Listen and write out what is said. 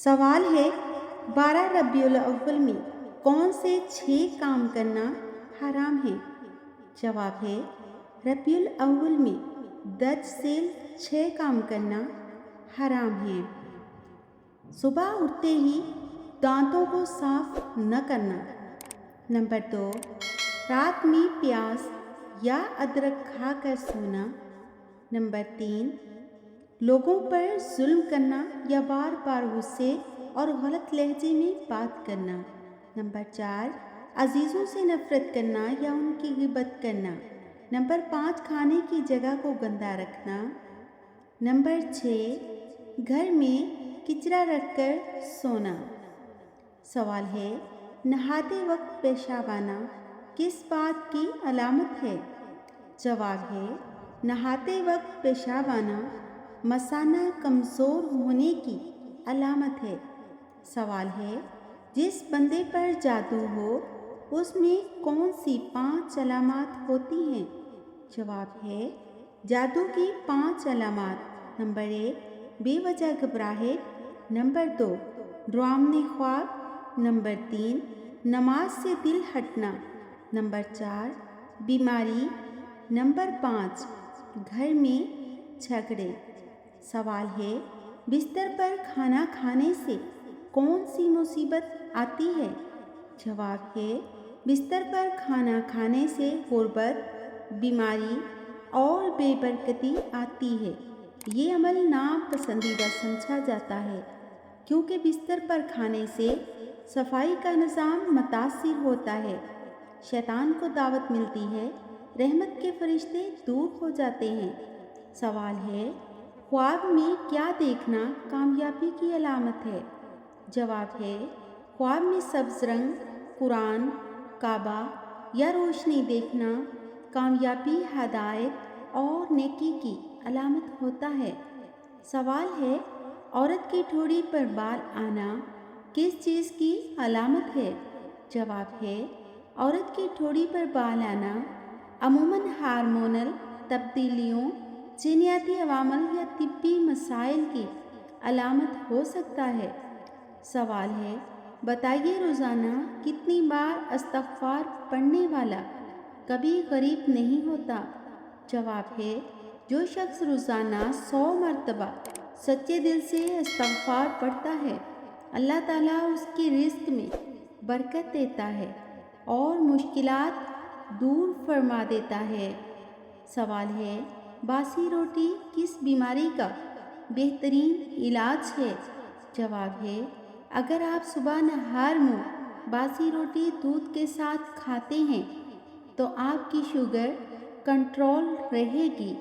सवाल है 12 रबीउल अव्वल में कौन से 6 काम करना हराम है। जवाब है रबीउल अव्वल में 10 से 6 काम करना हराम है। सुबह उठते ही दांतों को साफ न करना। नंबर 2, रात में प्याज या अदरक खाकर सोना। नंबर 3, लोगों पर जुल्म करना या बार बार गुस्से और गलत लहजे में बात करना। नंबर 4, अजीज़ों से नफ़रत करना या उनकी गिबत करना। नंबर 5, खाने की जगह को गंदा रखना। नंबर 6, घर में कचरा रखकर सोना। सवाल है नहाते वक्त पेशाब आना किस बात की अलामत है। जवाब है नहाते वक्त पेशाब आना मसाना कमज़ोर होने की अलामत है। सवाल है जिस बंदे पर जादू हो उसमें कौन सी 5 अलामत होती हैं। जवाब है जादू की 5 अलामत। नंबर 1, बेवजह घबराहट। नंबर 2, डरावने ख्वाब। नंबर 3, नमाज से दिल हटना। नंबर 4, बीमारी। नंबर 5, घर में झगड़े। सवाल है बिस्तर पर खाना खाने से कौन सी मुसीबत आती है। जवाब है बिस्तर पर खाना खाने से गुर्बत, बीमारी और बेबरकती आती है। ये अमल नापसंदीदा समझा जाता है क्योंकि बिस्तर पर खाने से सफाई का निज़ाम मुतासिर होता है, शैतान को दावत मिलती है, रहमत के फरिश्ते दूर हो जाते हैं। सवाल है ख्वाब में क्या देखना कामयाबी की अलामत है। जवाब है ख्वाब में सब्ज़ रंग, कुरान, काबा या रोशनी देखना कामयाबी, हदायत और नेकी की अलामत होता है। सवाल है औरत की ठोड़ी पर बाल आना किस चीज़ की अलामत है। जवाब है औरत की ठोड़ी पर बाल आना अमूमन हार्मोनल तब्दीलियों, जीनियाती अवामल या तिब्बी मसाइल की अलामत हो सकता है। सवाल है बताइए रोज़ाना कितनी बार इस्तग़फ़ार पढ़ने वाला कभी गरीब नहीं होता। जवाब है जो शख्स रोज़ाना 100 मरतबा सच्चे दिल से इस्तग़फ़ार पढ़ता है अल्लाह ताला उसके रिज़्क़ में बरकत देता है और मुश्किलात दूर फरमा देता है। सवाल है बासी रोटी किस बीमारी का बेहतरीन इलाज है। जवाब है अगर आप सुबह नहार मुँह बासी रोटी दूध के साथ खाते हैं तो आपकी शुगर कंट्रोल रहेगी।